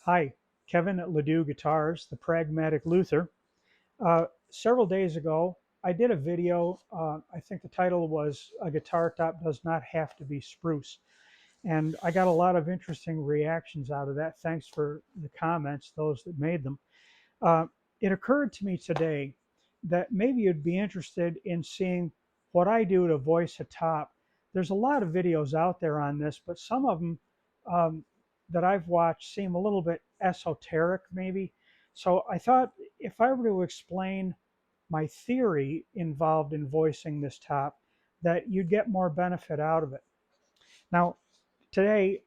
Hi, Kevin at Ledoux Guitars, the Pragmatic Luther. Several days ago, I did a video. I think the title was "A Guitar Top Does Not Have to Be Spruce." And I got a lot of interesting reactions out of that. Thanks for the comments, those that made them. Uh, it occurred to me today that maybe you'd be interested in seeing what I do to voice a top. There's a lot of videos out there on this, but some of them um, that I've watched seem a little bit esoteric, maybe. So I thought if I were to explain my theory involved in voicing this top, that you'd get more benefit out of it. Now, today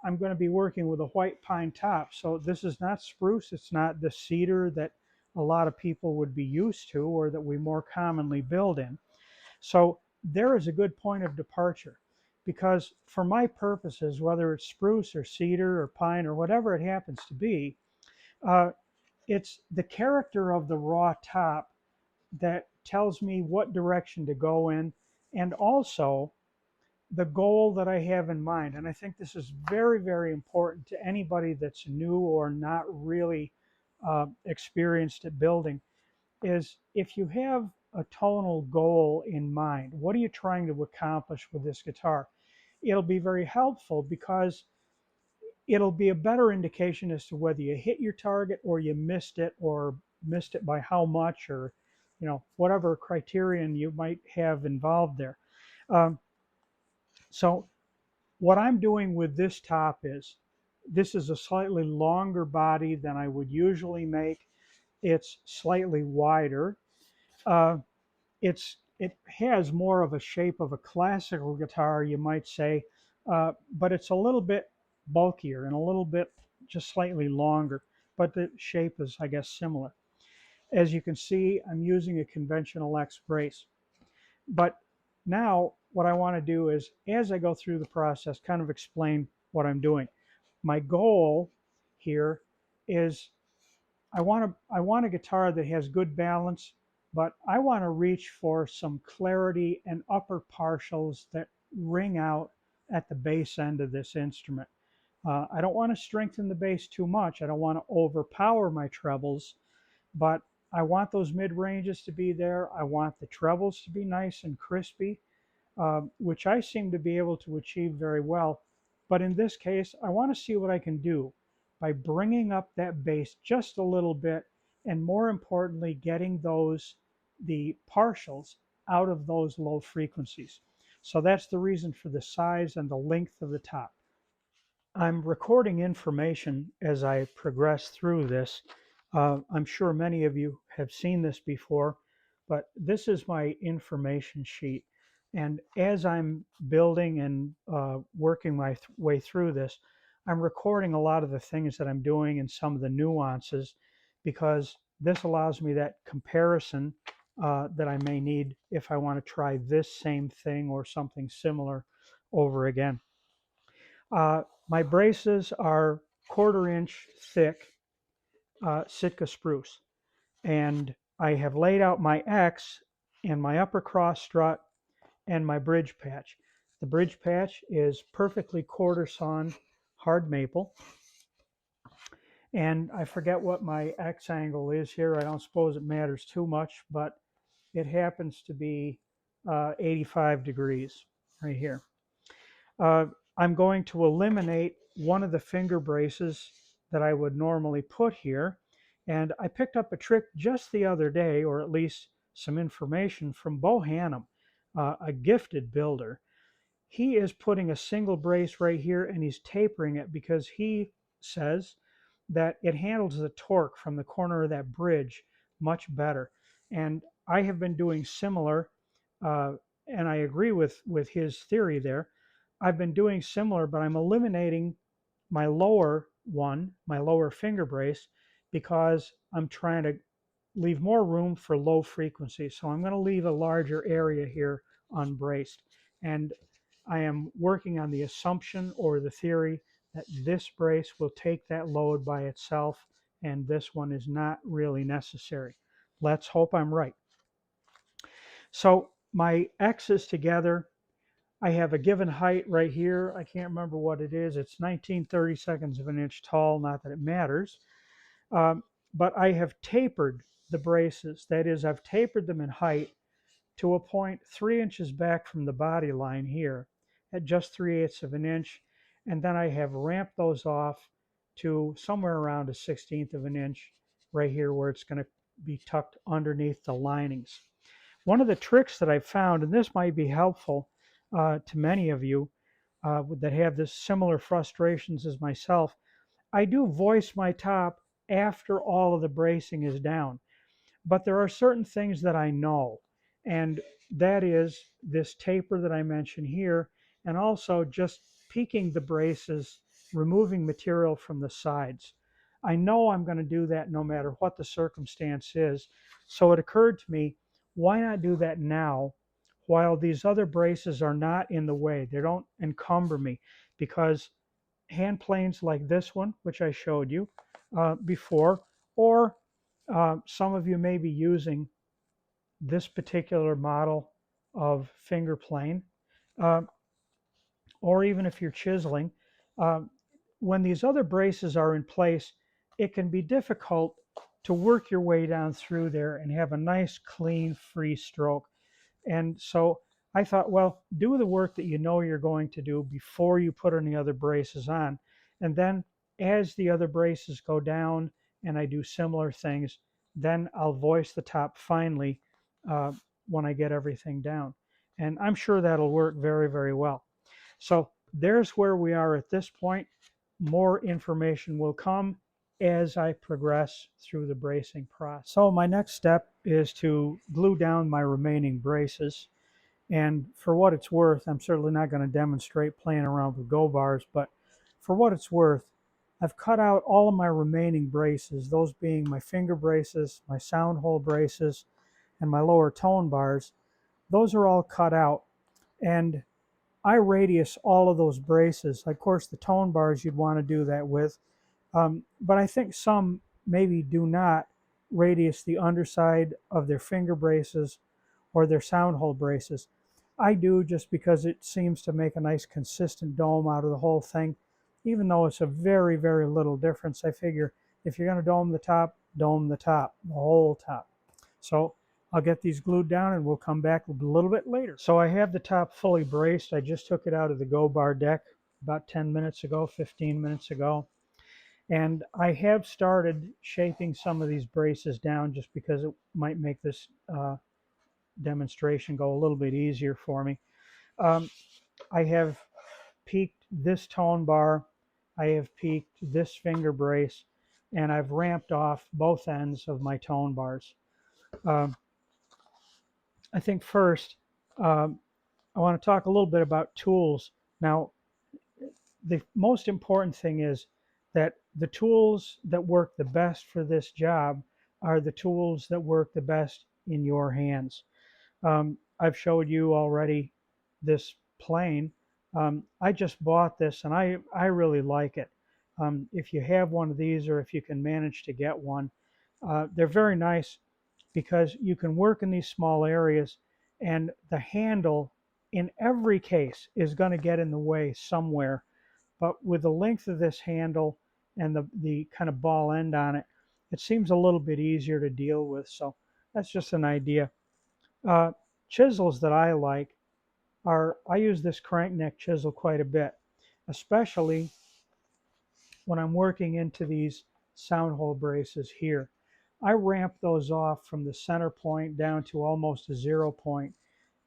I'm going to be working with a white pine top. So this is not spruce. It's not the cedar that a lot of people would be used to or that we more commonly build in. So there is a good point of departure because for my purposes, whether it's spruce or cedar or pine or whatever it happens to be, uh, it's the character of the raw top that tells me what direction to go in, and also the goal that I have in mind. And I think this is very, very important to anybody that's new or not really experienced at building, is if you have a tonal goal in mind, what are you trying to accomplish with this guitar? It'll be very helpful because it'll be a better indication as to whether you hit your target or missed it by how much, or whatever criterion you might have involved there. Um, so what I'm doing with this top is this is a slightly longer body than I would usually make. It's slightly wider. Uh, it has more of a shape of a classical guitar, you might say, but it's a little bit bulkier and a little bit just slightly longer. But the shape is, I guess, similar. As you can see, I'm using a conventional X brace. But now what I want to do is, as I go through the process, kind of explain what I'm doing. My goal here is I want a guitar that has good balance, but I want to reach for some clarity and upper partials that ring out at the bass end of this instrument. I don't want to strengthen the bass too much. I don't want to overpower my trebles, but I want those mid ranges to be there. I want the trebles to be nice and crispy, which I seem to be able to achieve very well. But in this case, I want to see what I can do by bringing up that bass just a little bit, and more importantly, getting the partials out of those low frequencies. So that's the reason for the size and the length of the top. I'm recording information as I progress through this. I'm sure many of you have seen this before, but this is my information sheet. And as I'm building and working my way through this, I'm recording a lot of the things that I'm doing and some of the nuances, because this allows me that comparison that I may need if I want to try this same thing or something similar over again. My braces are 1/4 inch thick Sitka spruce, and I have laid out my X and my upper cross strut and my bridge patch. The bridge patch is perfectly quarter sawn hard maple, and I forget what my X angle is here. I don't suppose it matters too much, but it happens to be 85 degrees right here. Uh, I'm going to eliminate one of the finger braces that I would normally put here. And I picked up a trick just the other day, or at least some information from Bo Hannum, a gifted builder. He is putting a single brace right here and he's tapering it because he says that it handles the torque from the corner of that bridge much better. And I have been doing similar, uh, and I agree with his theory there. I've been doing similar, but I'm eliminating my lower one, my lower finger brace, because I'm trying to leave more room for low frequency. So I'm going to leave a larger area here unbraced. And I am working on the assumption or the theory that this brace will take that load by itself, and this one is not really necessary. Let's hope I'm right. So my X is together. I have a given height right here. I can't remember what it is. It's 19/32 of an inch tall, not that it matters. Um, but I have tapered the braces. That is, I've tapered them in height to a point 3 inches back from the body line here at just 3/8 of an inch. And then I have ramped those off to somewhere around a 16th of an inch right here where it's going to be tucked underneath the linings. One of the tricks that I've found, and this might be helpful to many of you that have this similar frustrations as myself, I do voice my top after all of the bracing is down. But there are certain things that I know, and that is this taper that I mentioned here, and also just peaking the braces, removing material from the sides. I know I'm going to do that no matter what the circumstance is. So it occurred to me, why not do that now while these other braces are not in the way? They don't encumber me, because hand planes like this one, which I showed you before, or some of you may be using this particular model of finger plane, uh, or even if you're chiseling, uh, when these other braces are in place, it can be difficult to work your way down through there and have a nice, clean, free stroke. And so I thought, well, do the work that you know you're going to do before you put any other braces on. And then as the other braces go down and I do similar things, then I'll voice the top finally uh, when I get everything down. And I'm sure that'll work very, very well. So there's where we are at this point. More information will come as I progress through the bracing process. So my next step is to glue down my remaining braces. And for what it's worth, I'm certainly not going to demonstrate playing around with go bars, but for what it's worth, I've cut out all of my remaining braces, those being my finger braces, my sound hole braces, and my lower tone bars. Those are all cut out. And I radius all of those braces. Of course, the tone bars you'd want to do that with, but I think some maybe do not radius the underside of their finger braces or their sound hole braces. I do, just because it seems to make a nice consistent dome out of the whole thing. Even though it's a very, very little difference, I figure if you're going to dome the top, the whole top. So I'll get these glued down and we'll come back a little bit later. So I have the top fully braced. I just took it out of the go bar deck about 10 minutes ago, 15 minutes ago. And I have started shaping some of these braces down just because it might make this demonstration go a little bit easier for me. I have peaked this tone bar, I have peaked this finger brace, and I've ramped off both ends of my tone bars. Um, I think first, um, I want to talk a little bit about tools. Now, the most important thing is that the tools that work the best for this job are the tools that work the best in your hands. I've showed you already this plane. I just bought this and I really like it. If you have one of these, or if you can manage to get one, they're very nice because you can work in these small areas, and the handle in every case is going to get in the way somewhere. But with the length of this handle and the kind of ball end on it, it seems a little bit easier to deal with. So that's just an idea. Uh, Chisels that I like are, I use this crank neck chisel quite a bit, especially when I'm working into these sound hole braces here. I ramp those off from the center point down to almost a 0 point,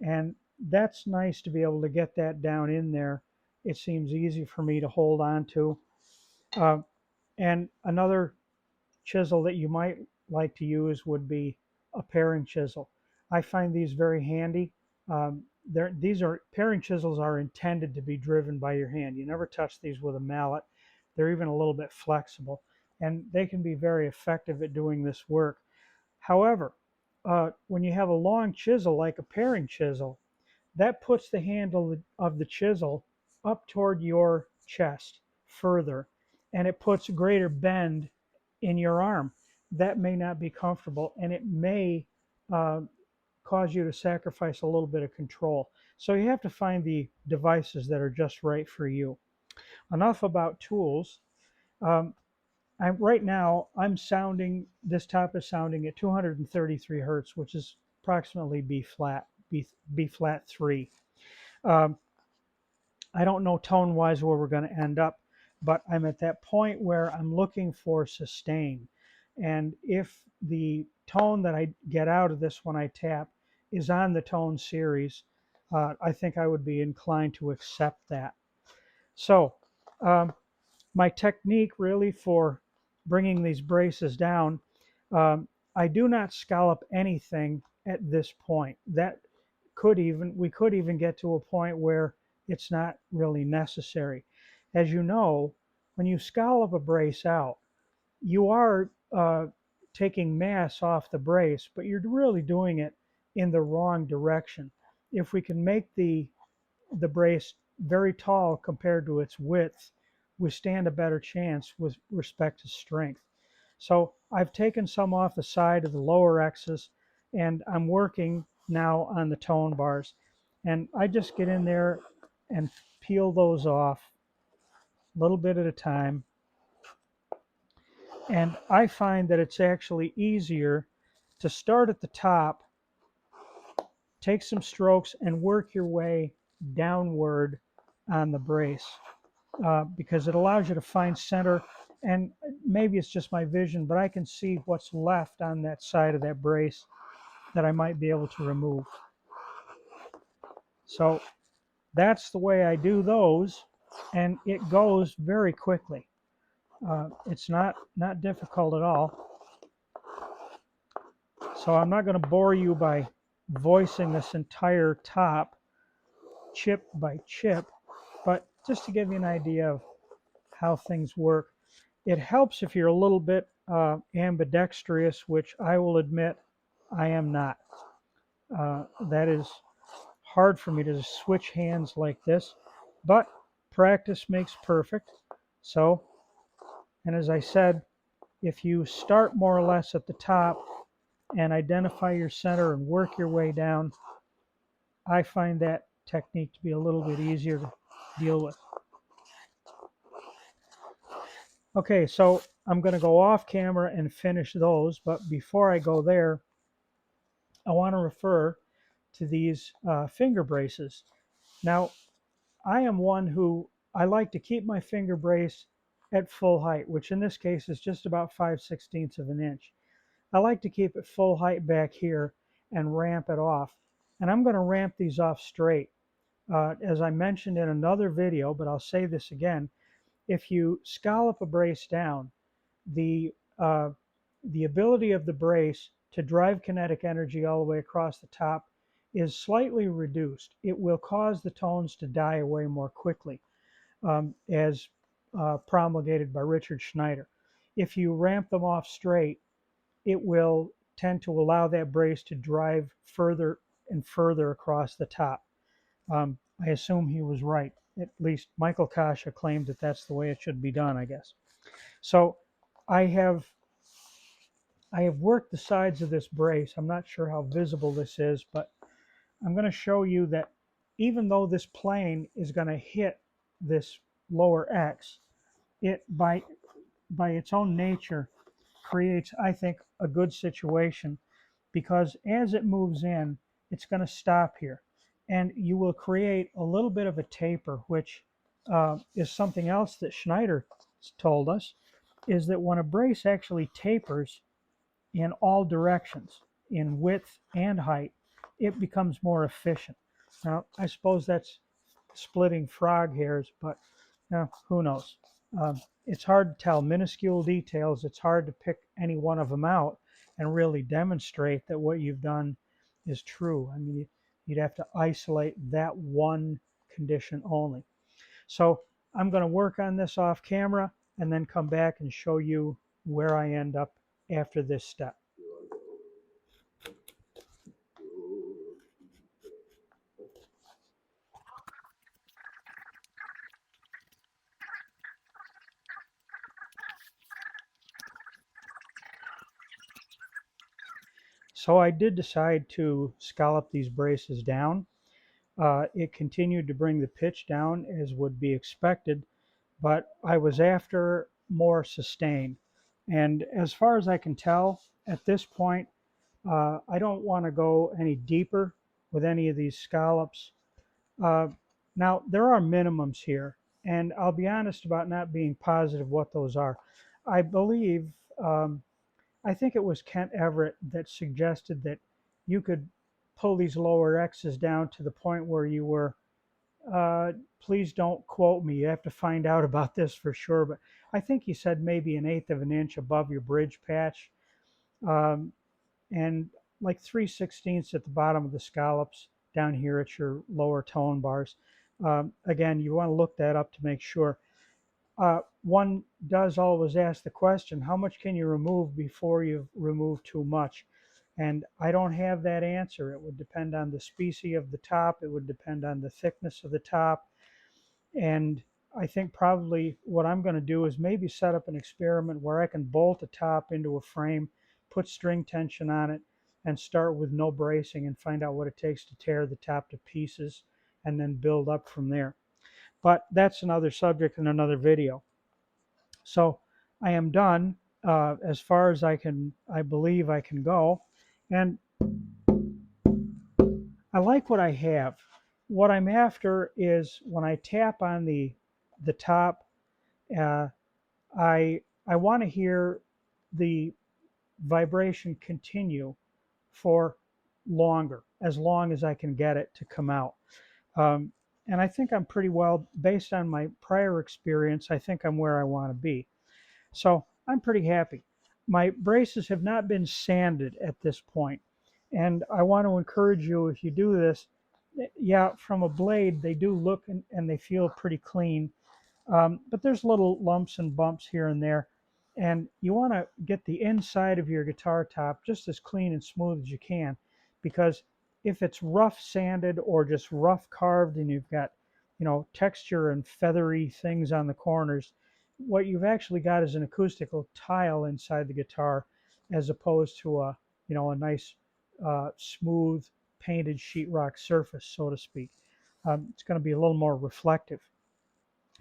and that's nice to be able to get that down in there. It seems easy for me to hold on to. Uh, and another chisel that you might like to use would be a paring chisel. I find these very handy. These are paring chisels are intended to be driven by your hand. You never touch these with a mallet. They're even a little bit flexible, and they can be very effective at doing this work. However, when you have a long chisel like a paring chisel, that puts the handle of the chisel up toward your chest further, and it puts greater bend in your arm. That may not be comfortable, and it may uh, cause you to sacrifice a little bit of control. So you have to find the devices that are just right for you. Enough about tools. Um, right now, this top is sounding at 233 hertz, which is approximately B flat, B flat 3. Um, I don't know tone wise where we're going to end up, but I'm at that point where I'm looking for sustain. And if the tone that I get out of this when I tap is on the tone series, I think I would be inclined to accept that. So, my technique really for bringing these braces down, um, I do not scallop anything at this point. We could even get to a point where it's not really necessary. As you know, when you scallop a brace out, you are taking mass off the brace, but you're really doing it in the wrong direction. If we can make the brace very tall compared to its width, we stand a better chance with respect to strength. So I've taken some off the side of the lower X's, and I'm working now on the tone bars. And I just get in there and peel those off a little bit at a time. And I find that it's actually easier to start at the top, take some strokes, and work your way downward on the brace. Because it allows you to find center, and maybe it's just my vision, but I can see what's left on that side of that brace that I might be able to remove. So that's the way I do those, and it goes very quickly. It's not difficult at all. So I'm not going to bore you by voicing this entire top chip by chip, but just to give you an idea of how things work. It helps if you're a little bit ambidextrous, which I will admit I am not. That is hard for me to switch hands like this, but practice makes perfect. So, and as I said, if you start more or less at the top and identify your center and work your way down, I find that technique to be a little bit easier to deal with. Okay, so I'm going to go off camera and finish those, but before I go there, I want to refer to these finger braces. Now, I am one who I like to keep my finger brace at full height, which in this case is just about 5/16 of an inch. I like to keep it full height back here and ramp it off. And I'm going to ramp these off straight. As I mentioned in another video, but I'll say this again, if you scallop a brace down, the uh, the ability of the brace to drive kinetic energy all the way across the top is slightly reduced. It will cause the tones to die away more quickly, as promulgated by Richard Schneider. If you ramp them off straight, it will tend to allow that brace to drive further and further across the top. I assume he was right. At least Michael Kasha claimed that that's the way it should be done, I guess. So I have worked the sides of this brace. I'm not sure how visible this is, but I'm going to show you that even though this plane is going to hit this lower X, it by its own nature creates, I think, a good situation, because as it moves in, it's going to stop here. And you will create a little bit of a taper, which is something else that Schneider told us, is that when a brace actually tapers in all directions, in width and height, it becomes more efficient. Now, I suppose that's splitting frog hairs, but who knows? It's hard to tell. Minuscule details, it's hard to pick any one of them out and really demonstrate that what you've done is true. I mean, you'd have to isolate that one condition only. So I'm going to work on this off camera and then come back and show you where I end up after this step. So I did decide to scallop these braces down. It continued to bring the pitch down as would be expected, but I was after more sustain. And as far as I can tell at this point, I don't want to go any deeper with any of these scallops. Uh, Now, there are minimums here, and I'll be honest about not being positive what those are. I believe, I think it was Kent Everett that suggested that you could pull these lower X's down to the point where you were, please don't quote me, you have to find out about this for sure, but I think he said maybe an eighth of an inch above your bridge patch. Um, and like 3/16 at the bottom of the scallops down here at your lower tone bars. Again, you want to look that up to make sure. One does always ask the question, how much can you remove before you've removed too much? And I don't have that answer. It would depend on the species of the top. It would depend on the thickness of the top. And I think probably what I'm going to do is maybe set up an experiment where I can bolt a top into a frame, put string tension on it, and start with no bracing and find out what it takes to tear the top to pieces and then build up from there. But that's another subject in another video. So I am done as far as I believe I can go. And I like what I have. What I'm after is when I tap on the top, uh, I want to hear the vibration continue for longer, as long as I can get it to come out. Um, and I think I'm pretty well, based on my prior experience, I think I'm where I want to be. So I'm pretty happy. My braces have not been sanded at this point, and I want to encourage you, if you do this, yeah, from a blade, they do look and they feel pretty clean. But there's little lumps and bumps here and there. And you want to get the inside of your guitar top just as clean and smooth as you can. Because if it's rough sanded or just rough carved and you've got, texture and feathery things on the corners, what you've actually got is an acoustical tile inside the guitar as opposed to a nice, smooth, painted sheetrock surface, so to speak. It's going to be a little more reflective.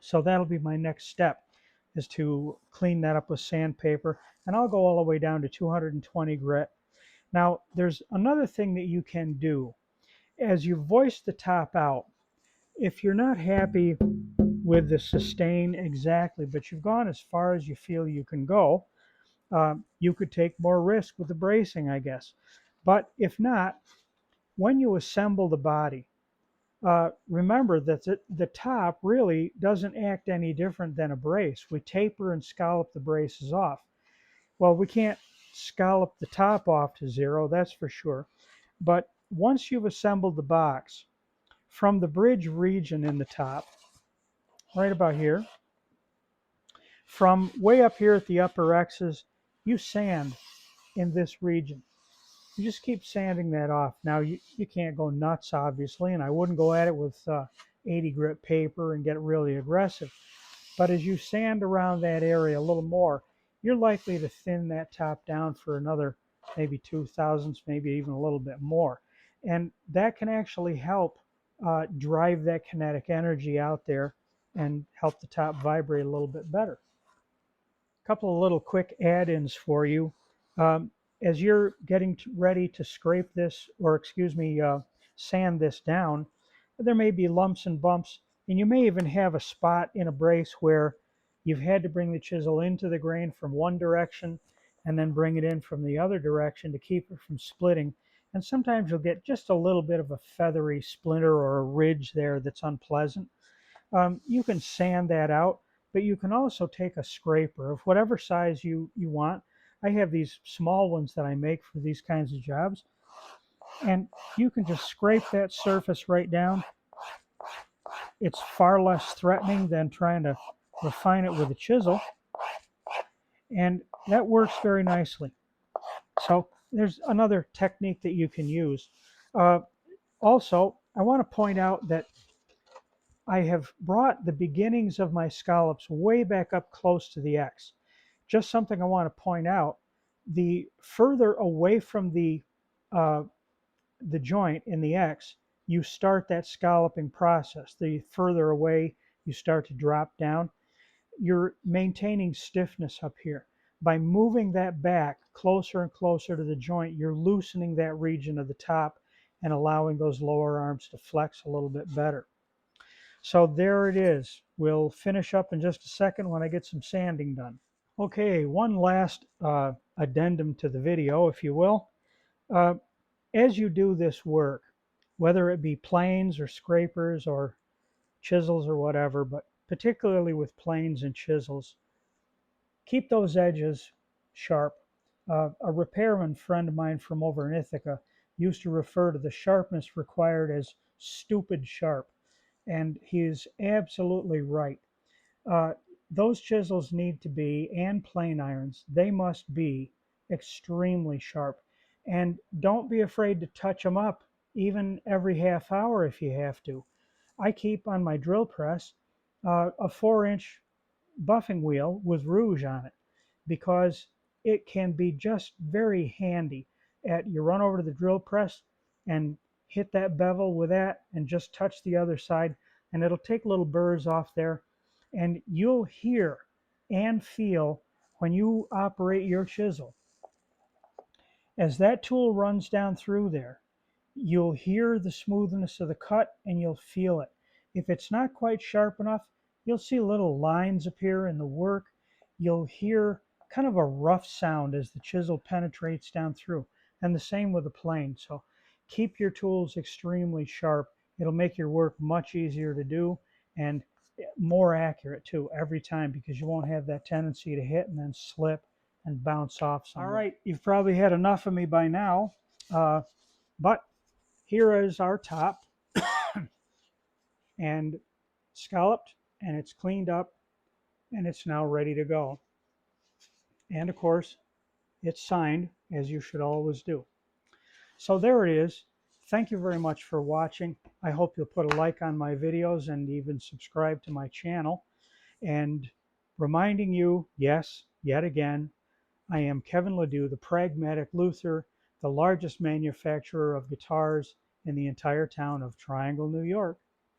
So that'll be my next step, is to clean that up with sandpaper, and I'll go all the way down to 220 grit. Now, there's another thing that you can do. As you voice the top out, if you're not happy with the sustain exactly, but you've gone as far as you feel you can go, you could take more risk with the bracing, I guess. But if not, when you assemble the body, remember that the top really doesn't act any different than a brace. We taper and scallop the braces off. Well, we can't scallop the top off to zero, that's for sure. But once you've assembled the box, from the bridge region in the top, right about here, from way up here at the upper X's, you sand in this region. You just keep sanding that off. Now, you can't go nuts, obviously, and I wouldn't go at it with 80 grit paper and get really aggressive. But as you sand around that area a little more, you're likely to thin that top down for another maybe 2 thousandths, maybe even a little bit more. And that can actually help drive that kinetic energy out there and help the top vibrate a little bit better. A couple of little quick add-ins for you. Um, as you're getting ready to scrape this, or excuse me, sand this down, there may be lumps and bumps, and you may even have a spot in a brace where you've had to bring the chisel into the grain from one direction and then bring it in from the other direction to keep it from splitting. And sometimes you'll get just a little bit of a feathery splinter or a ridge there that's unpleasant. You can sand that out, but you can also take a scraper of whatever size you want. I have these small ones that I make for these kinds of jobs, and you can just scrape that surface right down. It's far less threatening than trying to refine it with a chisel, and that works very nicely. So there's another technique that you can use. Also, I want to point out that I have brought the beginnings of my scallops way back up close to the X. Just something I want to point out. The further away from the uh, the joint in the X, you start that scalloping process. The further away you start to drop down, you're maintaining stiffness up here. By moving that back closer and closer to the joint, you're loosening that region of the top and allowing those lower arms to flex a little bit better. So there it is. We'll finish up in just a second when I get some sanding done. Okay, one last addendum to the video, if you will. Uh, as you do this work, whether it be planes or scrapers or chisels or whatever, but particularly with planes and chisels, keep those edges sharp. A repairman friend of mine from over in Ithaca used to refer to the sharpness required as stupid sharp, and he is absolutely right. Uh, those chisels need to be, and plane irons, they must be extremely sharp. And don't be afraid to touch them up, even every half hour if you have to. I keep on my drill press a 4-inch buffing wheel with rouge on it because it can be just very handy. You run over to the drill press and hit that bevel with that and just touch the other side, and it'll take little burrs off there, and you'll hear and feel when you operate your chisel as that tool runs down through there. You'll hear the smoothness of the cut and you'll feel it. If it's not quite sharp enough, you'll see little lines appear in the work. You'll hear kind of a rough sound as the chisel penetrates down through, and the same with the plane. So keep your tools extremely sharp. It'll make your work much easier to do and more accurate too every time, because you won't have that tendency to hit and then slip and bounce off somewhere. All right, you've probably had enough of me by now, but here is our top, and scalloped, and it's cleaned up, and it's now ready to go. And of course, it's signed, as you should always do. So there it is. Thank you very much for watching. I hope you'll put a like on my videos and even subscribe to my channel. And reminding you, yes, yet again, I am Kevin Ledoux, the Pragmatic Luther, the largest manufacturer of guitars in the entire town of Triangle, New York.